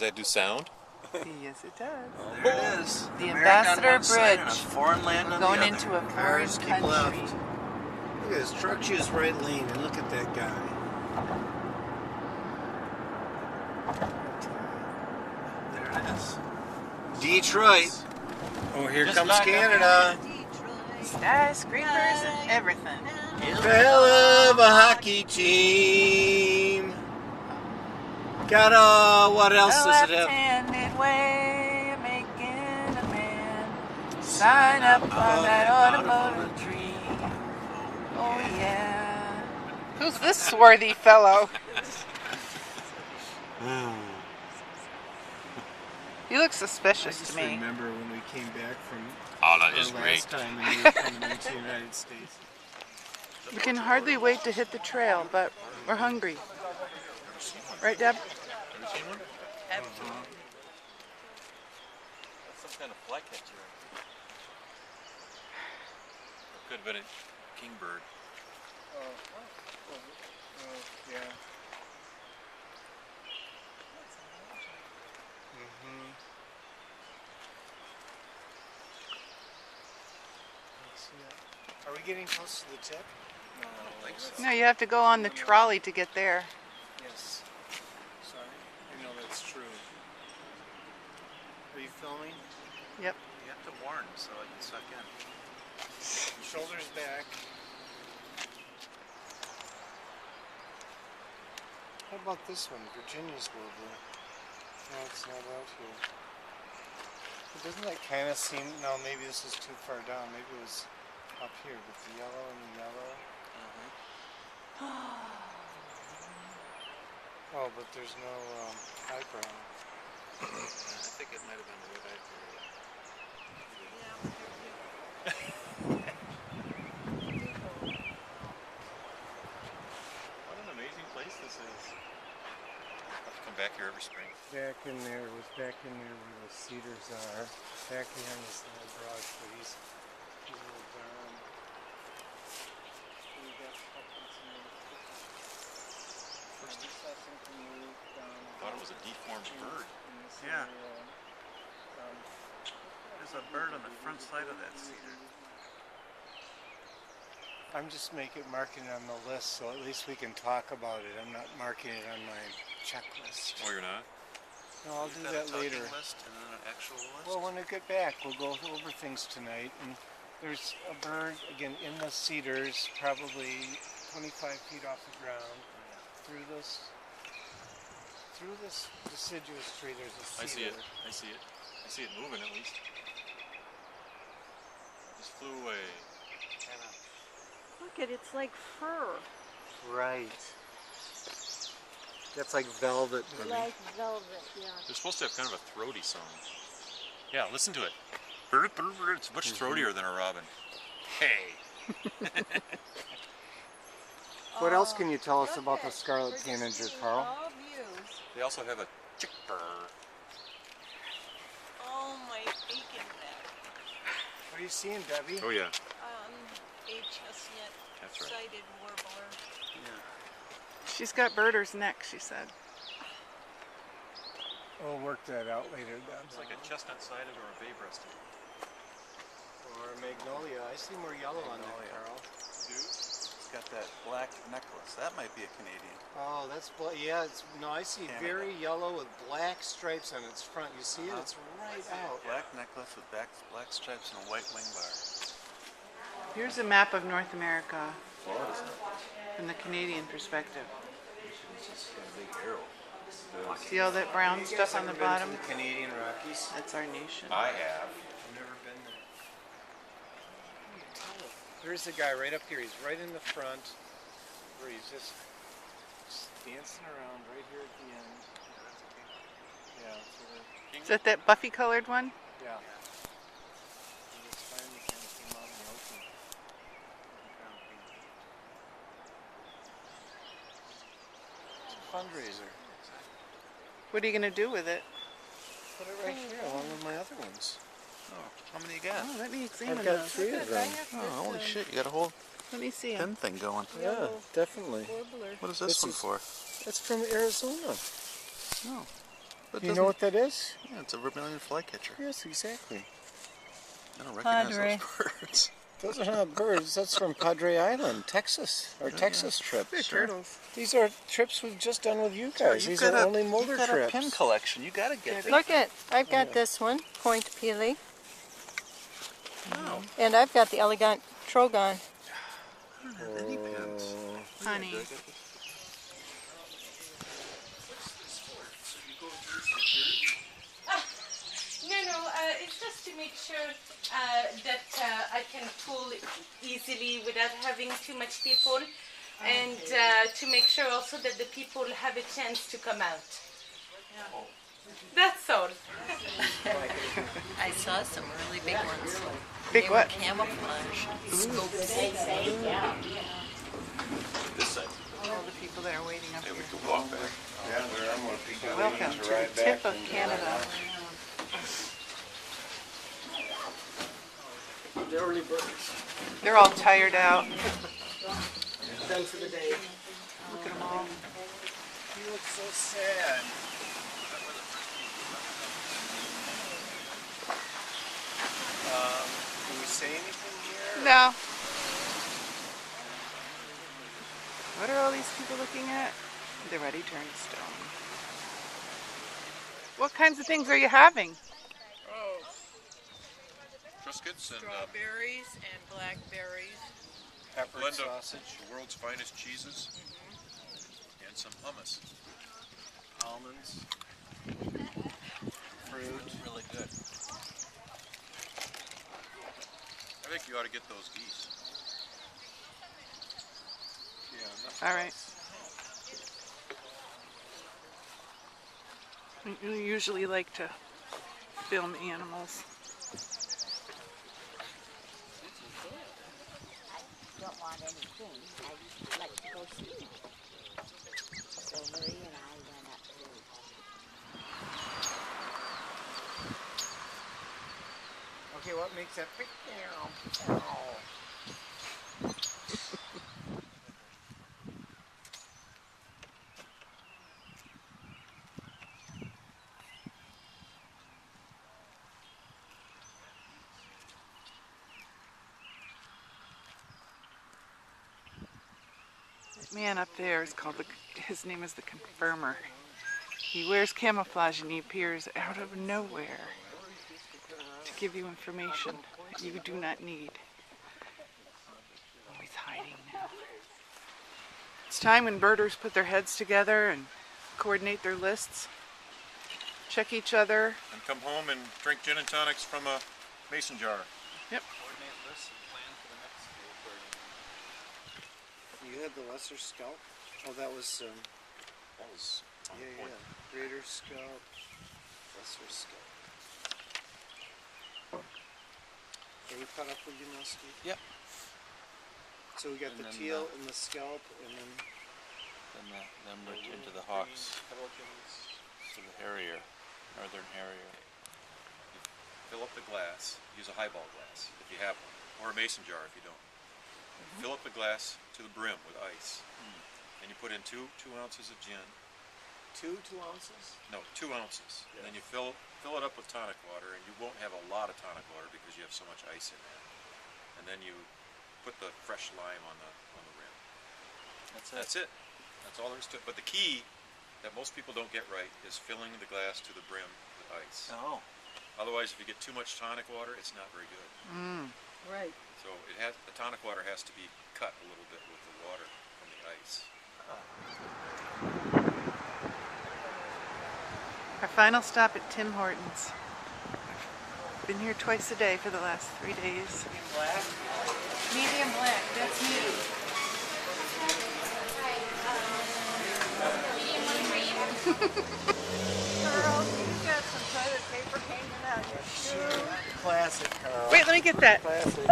that do sound? Yes, it does. Oh, there it is. The America Ambassador on one side and a Bridge. foreign land We're on going the other. into a foreign Cars keep country. left. Look at this truck choose right lane and look at that guy. There it is. Detroit. Oh, here Just comes back up. Canada. Skyscrapers and everything. Hell of a hockey team. Got what else A does it have? left-handed way of making a man sign up on that automotive dream. Oh yeah. Who's this swarthy fellow? He looks I suspicious just to me. remember when we came back from Allah our is last great. time and we were coming into the United States. We can hardly wait to hit the trail, but we're hungry. Right, Deb? Have you seen one? That's some kind of flycatcher. Could have been a kingbird. Yeah. Are we getting close to the tip? I don't think so. No, you have to go on the trolley to get there. Yes. Sorry. I know that's true. Are you filming? Yep. You have to warn so I can suck in. Shoulders back. How about this one? Virginia's lovely. No, it's not out here. But doesn't that kind of seem... No, maybe this is too far down. Maybe it was up here with the yellow and the yellow. Oh, but there's no eyebrow. I think it might have been the red-eyed bird. What an amazing place this is. I'll come back here every spring. Back in there where the cedars are. Back behind this little broad trees. These little barn. And you got pumpkins in there. First, I saw something move down. I thought it was a deformed bird. in this Yeah. area. There's a bird on the front side of that cedar. I'm just marking it on the list so at least we can talk about it. I'm not marking it on my checklist. Oh, you're not? No, I'll do that later. List and then an actual list? Well, when I get back, we'll go over things tonight. And there's a bird, again, in the cedars, probably 25 feet off the ground. Through this deciduous tree, there's a cedar. I see it. I see it. I see it moving at least. Just flew away. Look at it's like fur. Right. That's like velvet. Like velvet, yeah. They're supposed to have kind of a throaty song. Yeah, listen to it. It's much throatier than a robin. Hey. What else can you tell us about the scarlet tanager, Carl? All views. They also have a chickbird. Oh, my aching neck. What are you seeing, Debbie? Oh yeah. A chestnut That's right. sided warbler. She's got birder's neck, she said. We'll work that out later, Deb. It's like a chestnut-sided or a bay-breasted. Or a magnolia. I see more yellow on that, Carl. It's got that black necklace. That might be a Canadian. Oh, that's yeah. No, I see Canada. very yellow with black stripes on its front. You see it? It's right out. Black necklace with black stripes and a white wing bar. Here's a map of North America Florida's from the Canadian perspective. just got a big arrow. See all that brown stuff on the bottom? The Canadian Rockies. That's our nation. I have. I've never been there. There's a guy right up here. He's right in the front, where he's just dancing around right here at the end. Yeah. So Is that that buffy colored one? yeah. He just finally kind of came out in the open. It's a fundraiser. What are you going to do with it? Put it right here along with my other ones. Oh, how many you got? Oh, let me examine I've got those. 3 of them. Oh, holy shit, you got a whole Let me see pen them. thing going. Yeah, definitely. Warbler. What is This this one is- for? That's from Arizona. Oh. You know what that is? Yeah, it's a vermilion flycatcher. Yes, exactly. I don't recognize Padre. those birds. Those are not birds. That's from Padre Island, Texas. Our Texas trip. Turtles. These are trips we've just done with you guys. These are only Mulder You've got a trips. pin collection. You got to get this. Look at, I've got this one, Point Pelee, Wow. and I've got the Elegant Trogon. I don't have any pins. Honey. No, it's just to make sure that I can pull easily without having too much people, and to make sure also that the people have a chance to come out. That's all. I saw some really big ones. Big They were what? camouflage scopes. This side. All the people that are waiting up Maybe here. we can walk back. Welcome to the tip of Canada. The early birds. They're all tired out. Done for the day. Look at them all. You look so sad. Can we say anything here? No. What are all these people looking at? They're ready to turn to stone. What kinds of things are you having? Triscuits and Strawberries and blackberries. Pepper blend of sausage, the world's finest cheeses and some hummus. almonds, fruit. Really good. I think you ought to get those geese. Yeah, All right. We usually like to film animals. Don't want anything. I'd like to go see. So Marie and I went up to. Okay, what makes that big That man up there is called his name is the Confirmer. He wears camouflage and he appears out of nowhere to give you information that you do not need. Oh, he's hiding now. It's time when birders put their heads together and coordinate their lists, check each other. And come home and drink gin and tonics from a mason jar. Yep. Coordinate lists and plan for the next day party. You had the lesser scalp? Oh, that was, That was on yeah, point. yeah. Greater scalp, lesser scalp. Are you caught up with you now, Steve? Yep. So we got And the then, teal and the scalp, and then Then we're into the hawks. So the harrier, northern harrier. Fill up the glass. Use a highball glass if you have one, or a mason jar if you don't. Fill up the glass to the brim with ice. And you put in two ounces of gin. 2 ounces? No, 2 ounces. And then you fill it up with tonic water, and you won't have a lot of tonic water because you have so much ice in there. And then you put the fresh lime on the rim. That's it. That's all there is to it. But the key that most people don't get right is filling the glass to the brim with ice. Oh. Otherwise, if you get too much tonic water, it's not very good. Right. So the tonic water has to be cut a little bit with the water from the ice. Our final stop at Tim Hortons. Been here twice a day for the last 3 days. Medium black, that's me. Girl, you got some toilet paper hanging out your shoe. Classic, Carl. Wait, let me get that. Classic.